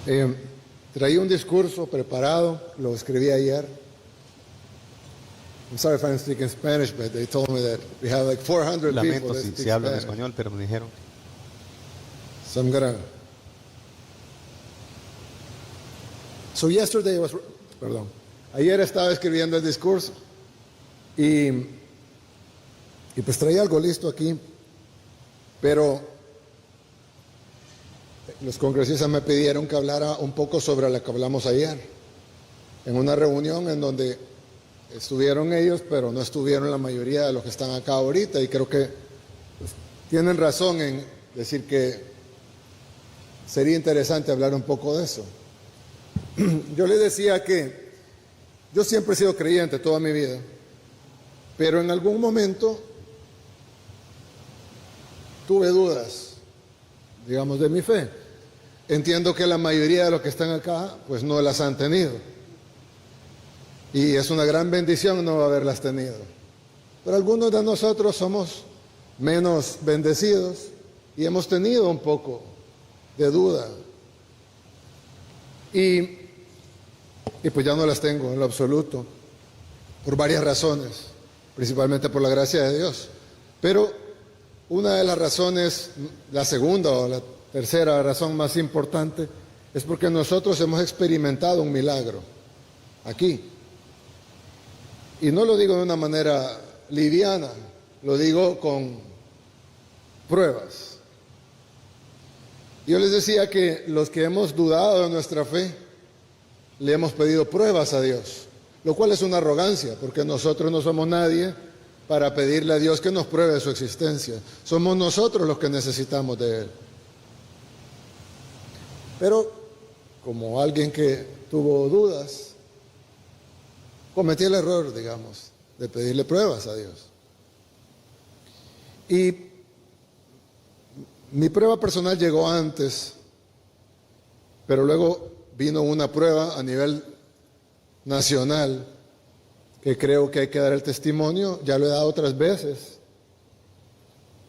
Dios. Traía un discurso preparado, lo escribí ayer. I'm sorry if I'm speaking Spanish, but they told me that we have like 400 people Lamento that si speak hablo en Spanish. español, pero me dijeron. So yesterday was, perdón, ayer estaba escribiendo el discurso y pues traía algo listo aquí, pero los congresistas me pidieron que hablara un poco sobre lo que hablamos ayer, en una reunión en donde estuvieron ellos, pero no estuvieron la mayoría de los que están acá ahorita, y creo que pues, tienen razón en decir que sería interesante hablar un poco de eso. Yo les decía que yo siempre he sido creyente toda mi vida, pero en algún momento tuve dudas, digamos, de mi fe. Entiendo que la mayoría de los que están acá, pues no las han tenido. Y es una gran bendición no haberlas tenido. Pero algunos de nosotros somos menos bendecidos y hemos tenido un poco de duda. Y pues ya no las tengo en lo absoluto, por varias razones, principalmente por la gracia de Dios. Pero una de las razones, la segunda o la tercera razón más importante, es porque nosotros hemos experimentado un milagro aquí. Y no lo digo de una manera liviana, lo digo con pruebas. Yo les decía que los que hemos dudado de nuestra fe, le hemos pedido pruebas a Dios, lo cual es una arrogancia, porque nosotros no somos nadie para pedirle a Dios que nos pruebe su existencia. Somos nosotros los que necesitamos de Él. Pero, como alguien que tuvo dudas, cometí el error, digamos, de pedirle pruebas a Dios. Y mi prueba personal llegó antes, pero luego vino una prueba a nivel nacional que creo que hay que dar el testimonio. Ya lo he dado otras veces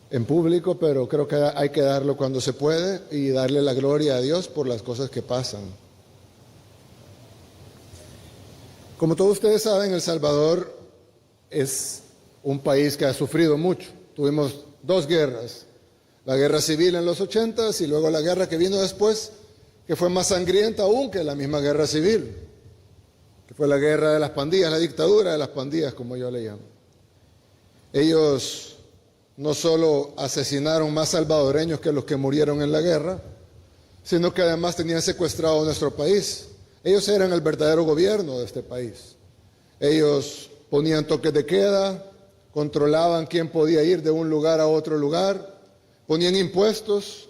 en público, pero creo que hay que darlo cuando se puede y darle la gloria a Dios por las cosas que pasan. Como todos ustedes saben, El Salvador es un país que ha sufrido mucho. Tuvimos dos guerras, la guerra civil en los 80s y luego la guerra que vino después, que fue más sangrienta aún que la misma guerra civil, que fue la guerra de las pandillas, la dictadura de las pandillas, como yo le llamo. Ellos no solo asesinaron más salvadoreños que los que murieron en la guerra, sino que además tenían secuestrado nuestro país. Ellos eran el verdadero gobierno de este país. Ellos ponían toques de queda, controlaban quién podía ir de un lugar a otro lugar, ponían impuestos.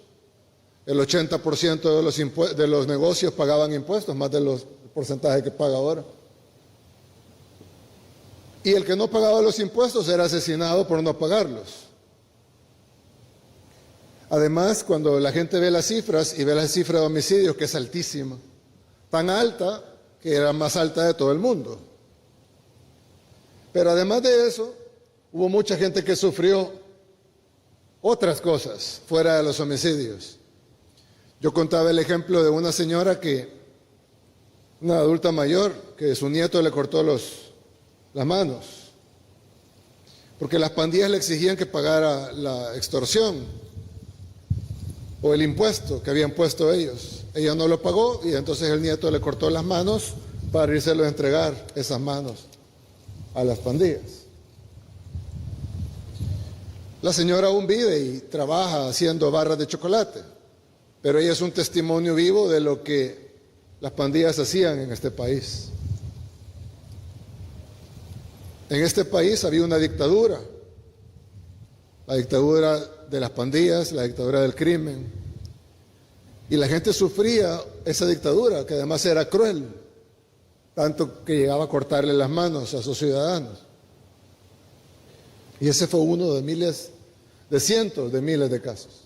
El 80% de los negocios pagaban impuestos, más de los porcentajes que paga ahora. Y el que no pagaba los impuestos era asesinado por no pagarlos. Además, cuando la gente ve las cifras y ve la cifra de homicidios, que es altísima, tan alta que era más alta de todo el mundo. Pero además de eso, hubo mucha gente que sufrió otras cosas fuera de los homicidios. Yo contaba el ejemplo de una señora una adulta mayor, que su nieto le cortó las manos, porque las pandillas le exigían que pagara la extorsión o el impuesto que habían puesto ellos. Ella no lo pagó y entonces el nieto le cortó las manos para írselo a entregar esas manos a las pandillas. La señora aún vive y trabaja haciendo barras de chocolate, pero ella es un testimonio vivo de lo que las pandillas hacían en este país. En este país había una dictadura, la dictadura de las pandillas, la dictadura del crimen, y la gente sufría esa dictadura, que además era cruel, tanto que llegaba a cortarle las manos a sus ciudadanos. Y ese fue uno de cientos de miles de casos.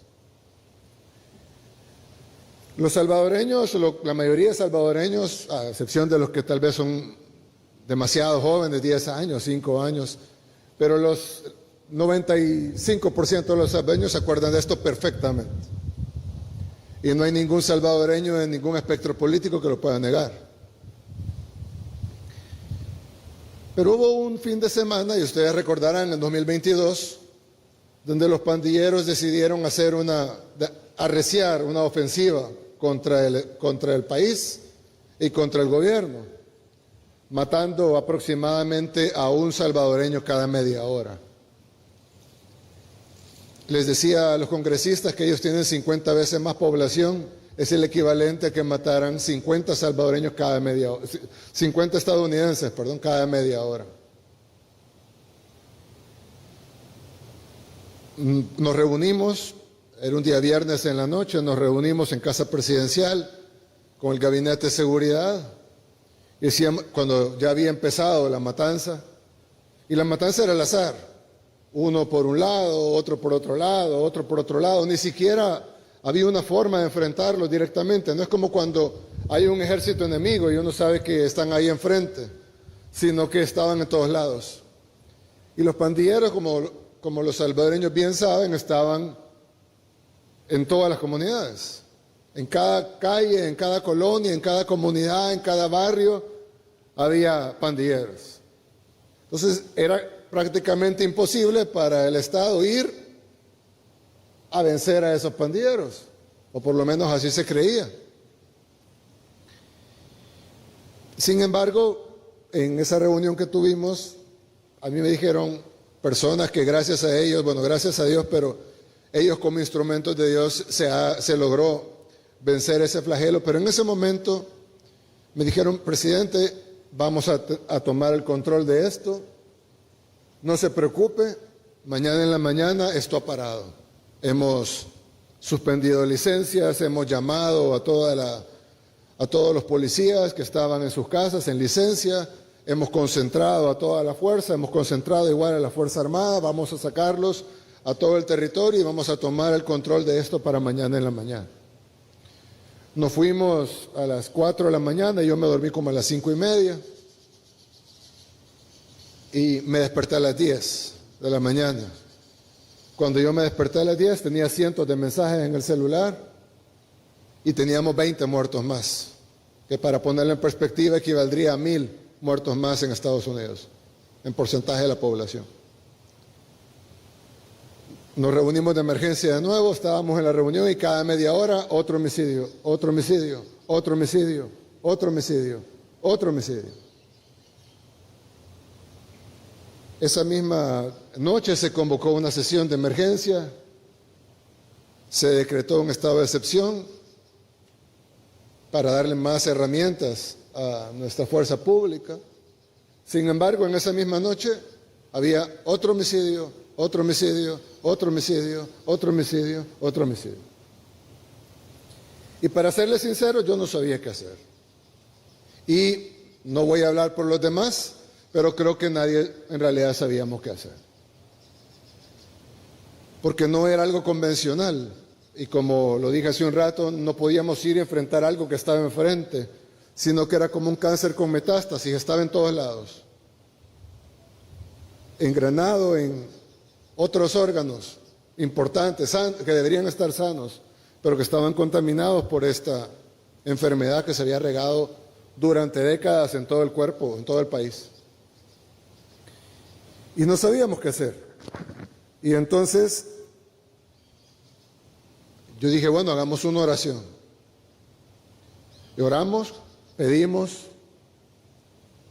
Los salvadoreños, la mayoría de salvadoreños, a excepción de los que tal vez son demasiado jóvenes, 10 años, 5 años, pero 95% de los salvadoreños se acuerdan de esto perfectamente. Y no hay ningún salvadoreño en ningún espectro político que lo pueda negar. Pero hubo un fin de semana, y ustedes recordarán, en 2022, donde los pandilleros decidieron arreciar una ofensiva contra el país y contra el gobierno, matando aproximadamente a un salvadoreño cada media hora. Les decía a los congresistas que ellos tienen 50 veces más población, es el equivalente a que mataran 50 salvadoreños cada media hora, 50 estadounidenses, perdón, cada media hora. Nos reunimos, era un día viernes en la noche, nos reunimos en Casa Presidencial con el Gabinete de Seguridad, y decíamos, cuando ya había empezado la matanza, y la matanza era al azar, uno por un lado, otro por otro lado, otro por otro lado, ni siquiera había una forma de enfrentarlos directamente, no es como cuando hay un ejército enemigo y uno sabe que están ahí enfrente, sino que estaban en todos lados. Y los pandilleros, como los salvadoreños bien saben, estaban en todas las comunidades, en cada calle, en cada colonia, en cada comunidad, en cada barrio, había pandilleros. Entonces era prácticamente imposible para el Estado ir a vencer a esos pandilleros, o por lo menos así se creía. Sin embargo, en esa reunión que tuvimos, a mí me dijeron personas que gracias a ellos, bueno, gracias a Dios, pero ellos como instrumentos de Dios se logró vencer ese flagelo, pero en ese momento me dijeron, presidente, vamos a tomar el control de esto, no se preocupe, mañana en la mañana esto ha parado. Hemos suspendido licencias, hemos llamado a todos los policías que estaban en sus casas en licencia, hemos concentrado a toda la fuerza, hemos concentrado igual a la Fuerza Armada, vamos a sacarlos a todo el territorio y vamos a tomar el control de esto para mañana en la mañana. Nos fuimos a las 4 de la mañana y yo me dormí como a las 5:30 y me desperté a las 10 de la mañana. Cuando yo me desperté a las 10 tenía cientos de mensajes en el celular y teníamos 20 muertos más, que para ponerlo en perspectiva equivaldría a 1,000 muertos más en Estados Unidos, en porcentaje de la población. Nos reunimos de emergencia de nuevo, estábamos en la reunión y cada media hora otro homicidio, otro homicidio, otro homicidio, otro homicidio, otro homicidio. Esa misma noche se convocó una sesión de emergencia, se decretó un estado de excepción para darle más herramientas a nuestra fuerza pública. Sin embargo, en esa misma noche había otro homicidio, otro homicidio, otro homicidio, otro homicidio, otro homicidio. Y para serles sincero, yo no sabía qué hacer. Y no voy a hablar por los demás, pero creo que nadie en realidad sabíamos qué hacer. Porque no era algo convencional. Y como lo dije hace un rato, no podíamos ir a enfrentar algo que estaba enfrente, sino que era como un cáncer con metástasis, estaba en todos lados. Engranado en otros órganos importantes, que deberían estar sanos, pero que estaban contaminados por esta enfermedad que se había regado durante décadas en todo el cuerpo, en todo el país. Y no sabíamos qué hacer. Y entonces yo dije, bueno, hagamos una oración. Y oramos, pedimos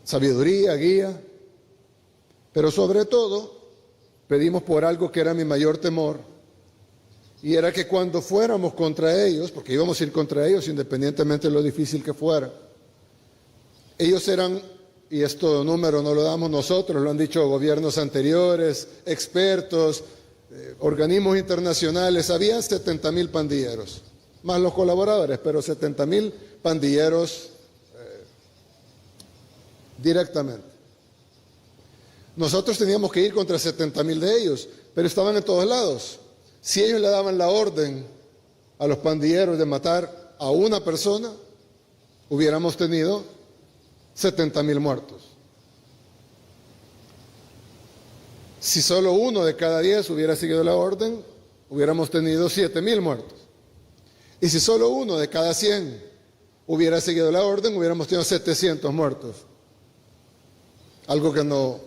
sabiduría, guía, pero sobre todo pedimos por algo que era mi mayor temor, y era que cuando fuéramos contra ellos, porque íbamos a ir contra ellos independientemente de lo difícil que fuera, ellos eran, y esto número no lo damos nosotros, lo han dicho gobiernos anteriores, expertos, organismos internacionales, había 70,000 pandilleros, más los colaboradores, pero 70,000 pandilleros directamente. Nosotros teníamos que ir contra 70,000 de ellos, pero estaban en todos lados. Si ellos le daban la orden a los pandilleros de matar a una persona, hubiéramos tenido 70,000 muertos. Si solo 1 de cada 10 hubiera seguido la orden, hubiéramos tenido 7,000 muertos. Y si solo 1 de cada 100 hubiera seguido la orden, hubiéramos tenido 700 muertos. Algo que no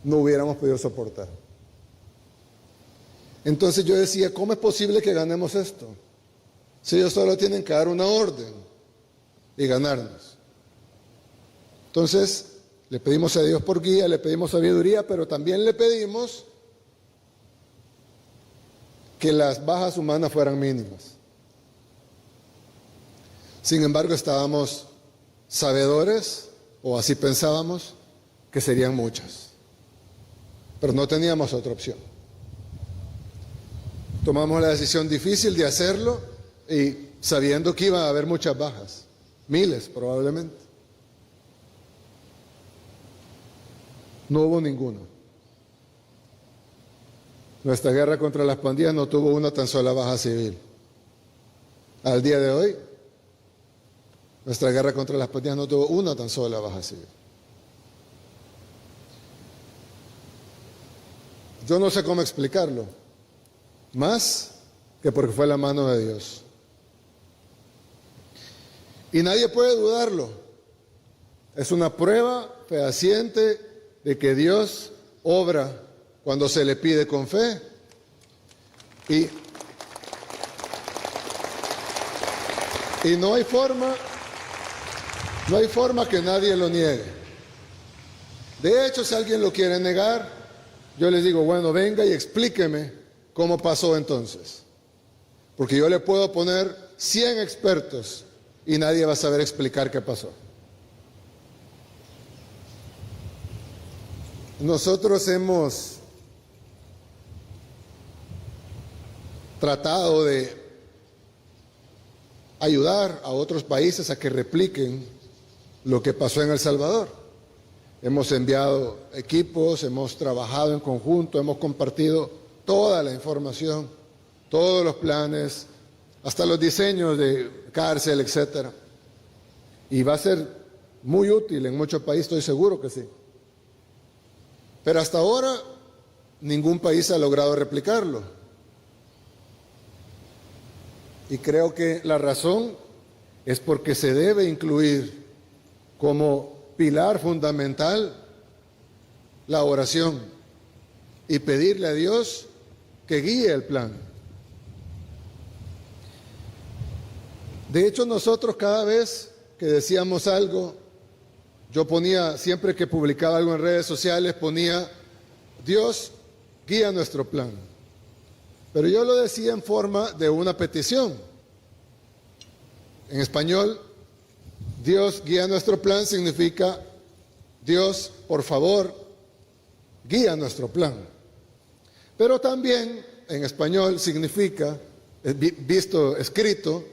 hubiéramos podido soportar. Entonces yo decía, ¿cómo es posible que ganemos esto? Si ellos solo tienen que dar una orden y ganarnos. Entonces, le pedimos a Dios por guía, le pedimos sabiduría, pero también le pedimos que las bajas humanas fueran mínimas. Sin embargo, estábamos sabedores, o así pensábamos, que serían muchas. Pero no teníamos otra opción. Tomamos la decisión difícil de hacerlo y sabiendo que iba a haber muchas bajas, miles probablemente. No hubo ninguno. Nuestra guerra contra las pandillas no tuvo una tan sola baja civil. Al día de hoy, nuestra guerra contra las pandillas no tuvo una tan sola baja civil. Yo no sé cómo explicarlo, más que porque fue la mano de Dios. Y nadie puede dudarlo. Es una prueba fehaciente de que Dios obra cuando se le pide con fe. Y no hay forma que nadie lo niegue. De hecho, si alguien lo quiere negar, yo les digo, bueno, venga y explíqueme cómo pasó entonces. Porque yo le puedo poner 100 expertos y nadie va a saber explicar qué pasó. Nosotros hemos tratado de ayudar a otros países a que repliquen lo que pasó en El Salvador. Hemos enviado equipos, hemos trabajado en conjunto, hemos compartido toda la información, todos los planes, hasta los diseños de cárcel, etc. Y va a ser muy útil en muchos países, estoy seguro que sí. Pero hasta ahora ningún país ha logrado replicarlo. Y creo que la razón es porque se debe incluir como pilar fundamental la oración y pedirle a Dios que guíe el plan. De hecho, nosotros cada vez que decíamos algo, yo ponía, siempre que publicaba algo en redes sociales, ponía, Dios guía nuestro plan. Pero yo lo decía en forma de una petición. En español, Dios guía nuestro plan significa, Dios, por favor, guía nuestro plan. Pero también en español significa, visto escrito,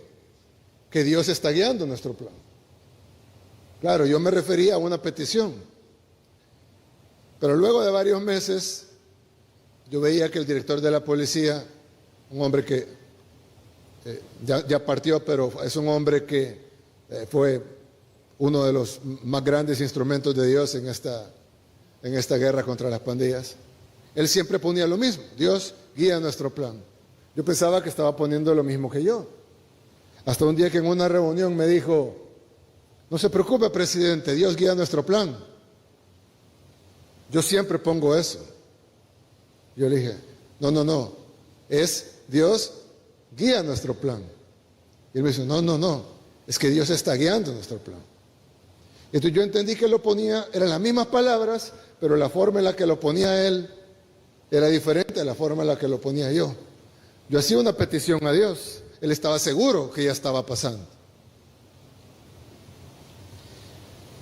que Dios está guiando nuestro plan. Claro, yo me refería a una petición. Pero luego de varios meses, yo veía que el director de la policía, un hombre que ya partió, pero es un hombre que fue uno de los más grandes instrumentos de Dios en esta guerra contra las pandillas. Él siempre ponía lo mismo, Dios guía nuestro plan. Yo pensaba que estaba poniendo lo mismo que yo. Hasta un día que en una reunión me dijo, no se preocupe, presidente, Dios guía nuestro plan. Yo siempre pongo eso. Yo le dije, no, es Dios guía nuestro plan. Y él me dice, no, es que Dios está guiando nuestro plan. Entonces yo entendí que lo ponía, eran las mismas palabras, pero la forma en la que lo ponía él era diferente a la forma en la que lo ponía yo. Yo hacía una petición a Dios, él estaba seguro que ya estaba pasando.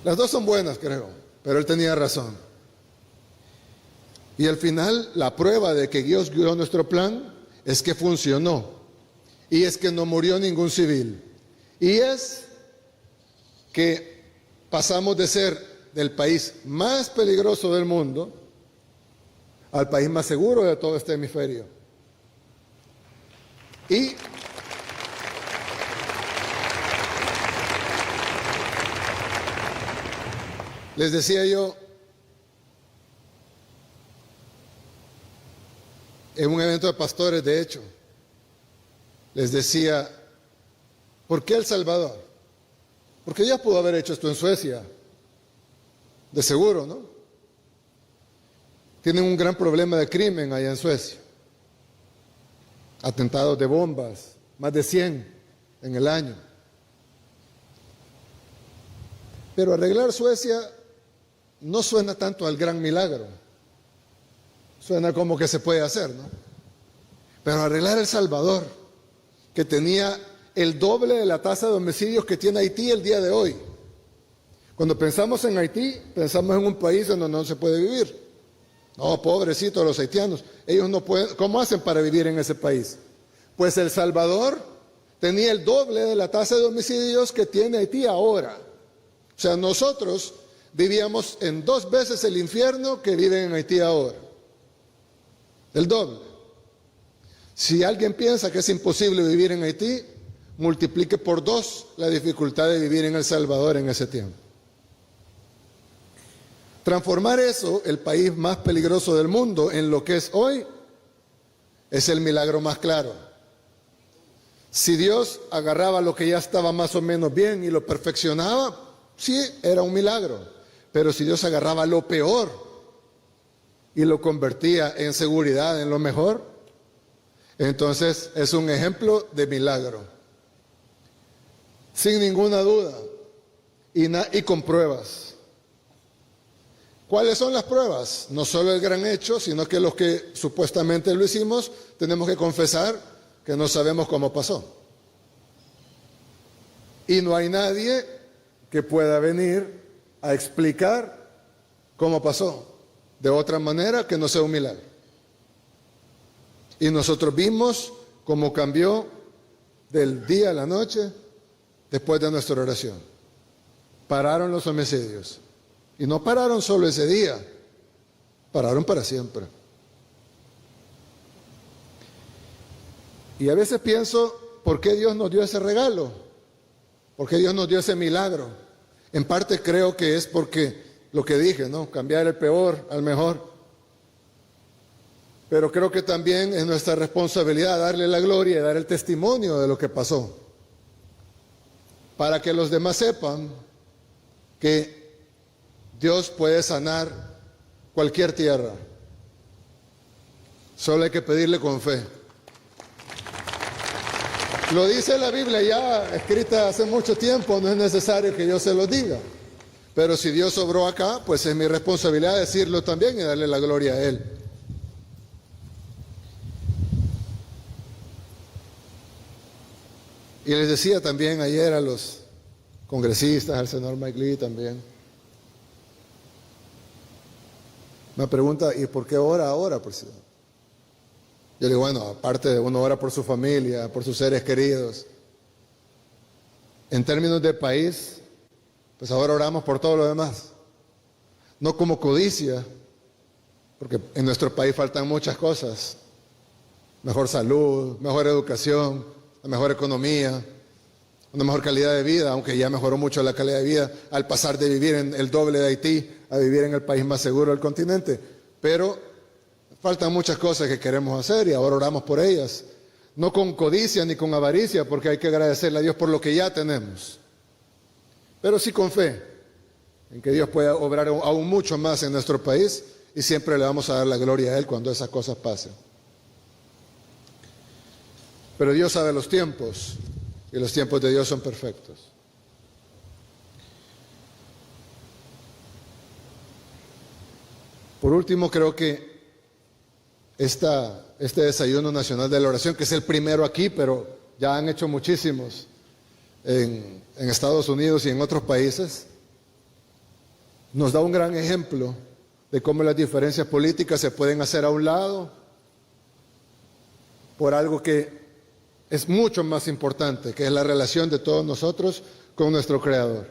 Las dos son buenas, creo, pero él tenía razón. Y al final, la prueba de que Dios guió nuestro plan es que funcionó. Y es que no murió ningún civil. Y es que pasamos de ser del país más peligroso del mundo al país más seguro de todo este hemisferio. Y les decía yo, en un evento de pastores, de hecho, les decía, ¿por qué El Salvador? Porque ya pudo haber hecho esto en Suecia, de seguro, ¿no? Tienen un gran problema de crimen allá en Suecia. Atentados de bombas, más de 100 en el año. Pero arreglar Suecia no suena tanto al gran milagro. Suena como que se puede hacer, ¿no? Pero arreglar El Salvador, que tenía el doble de la tasa de homicidios que tiene Haití el día de hoy. Cuando pensamos en Haití, pensamos en un país en donde no se puede vivir. No, pobrecitos los haitianos, ellos no pueden, ¿cómo hacen para vivir en ese país? Pues El Salvador tenía el doble de la tasa de homicidios que tiene Haití ahora. O sea, nosotros vivíamos en 2 veces el infierno que viven en Haití ahora. El doble. Si alguien piensa que es imposible vivir en Haití, multiplique por 2 la dificultad de vivir en El Salvador en ese tiempo. Transformar eso, el país más peligroso del mundo, en lo que es hoy, es el milagro más claro. Si Dios agarraba lo que ya estaba más o menos bien y lo perfeccionaba, sí, era un milagro. Pero si Dios agarraba lo peor y lo convertía en seguridad, en lo mejor, entonces es un ejemplo de milagro. Sin ninguna duda y con pruebas. ¿Cuáles son las pruebas? No solo el gran hecho, sino que los que supuestamente lo hicimos, tenemos que confesar que no sabemos cómo pasó. Y no hay nadie que pueda venir a explicar cómo pasó de otra manera que no sea un milagro. Y nosotros vimos cómo cambió del día a la noche después de nuestra oración. Pararon los homicidios. Y no pararon solo ese día, pararon para siempre. Y a veces pienso, ¿por qué Dios nos dio ese regalo? ¿Por qué Dios nos dio ese milagro? En parte creo que es porque lo que dije, ¿no? Cambiar el peor al mejor. Pero creo que también es nuestra responsabilidad darle la gloria y dar el testimonio de lo que pasó. Para que los demás sepan que Dios puede sanar cualquier tierra. Solo hay que pedirle con fe. Lo dice la Biblia ya escrita hace mucho tiempo, no es necesario que yo se lo diga. Pero si Dios obró acá, pues es mi responsabilidad decirlo también y darle la gloria a Él. Y les decía también ayer a los congresistas, al senador Mike Lee también. Me pregunta, ¿y por qué ora ahora, presidente? Yo le digo, bueno, aparte de uno ora por su familia, por sus seres queridos. En términos de país, pues ahora oramos por todo lo demás. No como codicia, porque en nuestro país faltan muchas cosas. Mejor salud, mejor educación, una mejor economía, una mejor calidad de vida, aunque ya mejoró mucho la calidad de vida al pasar de vivir en el doble de Haití a vivir en el país más seguro del continente. Pero faltan muchas cosas que queremos hacer y ahora oramos por ellas. No con codicia ni con avaricia, porque hay que agradecerle a Dios por lo que ya tenemos. Pero sí con fe, en que Dios pueda obrar aún mucho más en nuestro país y siempre le vamos a dar la gloria a Él cuando esas cosas pasen. Pero Dios sabe los tiempos y los tiempos de Dios son perfectos. Por último, creo que este desayuno nacional de la oración, que es el primero aquí, pero ya han hecho muchísimos en Estados Unidos y en otros países, nos da un gran ejemplo de cómo las diferencias políticas se pueden hacer a un lado por algo que es mucho más importante, que es la relación de todos nosotros con nuestro Creador.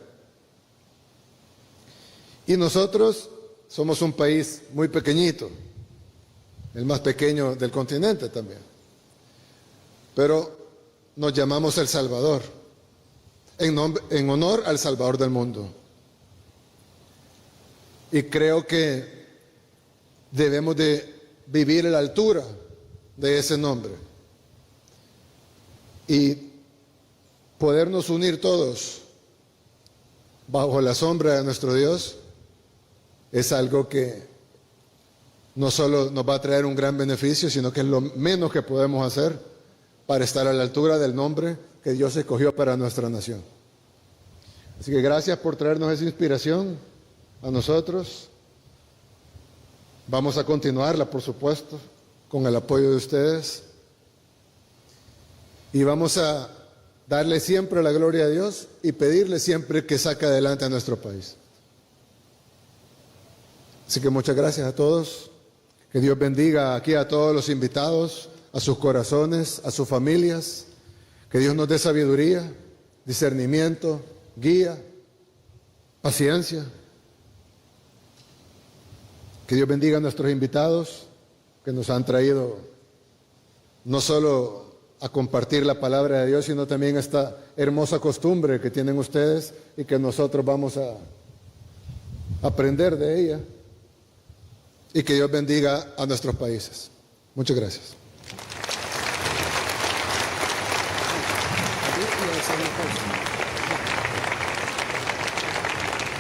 Y nosotros somos un país muy pequeñito, el más pequeño del continente también. Pero nos llamamos El Salvador, en honor al Salvador del mundo. Y creo que debemos de vivir a la altura de ese nombre y podernos unir todos bajo la sombra de nuestro Dios es algo que no solo nos va a traer un gran beneficio, sino que es lo menos que podemos hacer para estar a la altura del nombre que Dios escogió para nuestra nación. Así que gracias por traernos esa inspiración a nosotros. Vamos a continuarla, por supuesto, con el apoyo de ustedes. Y vamos a darle siempre la gloria a Dios y pedirle siempre que saque adelante a nuestro país. Así que muchas gracias a todos. Que Dios bendiga aquí a todos los invitados, a sus corazones, a sus familias. Que Dios nos dé sabiduría, discernimiento, guía, paciencia. Que Dios bendiga a nuestros invitados que nos han traído no solo a compartir la palabra de Dios, sino también esta hermosa costumbre que tienen ustedes y que nosotros vamos a aprender de ella. Y que Dios bendiga a nuestros países. Muchas gracias.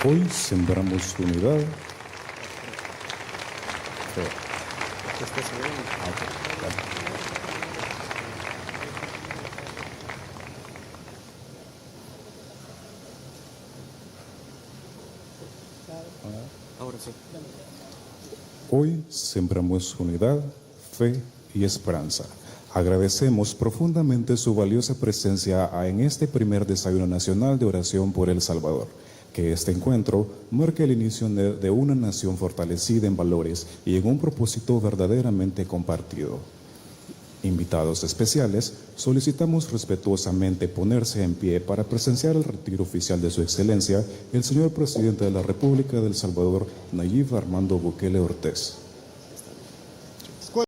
Hoy sembramos unidad. Ahora sí. Hoy sembramos unidad, fe y esperanza. Agradecemos profundamente su valiosa presencia en este primer desayuno nacional de oración por El Salvador. Que este encuentro marque el inicio de una nación fortalecida en valores y en un propósito verdaderamente compartido. Invitados especiales, solicitamos respetuosamente ponerse en pie para presenciar el retiro oficial de Su Excelencia, el señor Presidente de la República de El Salvador, Nayib Armando Bukele Ortiz.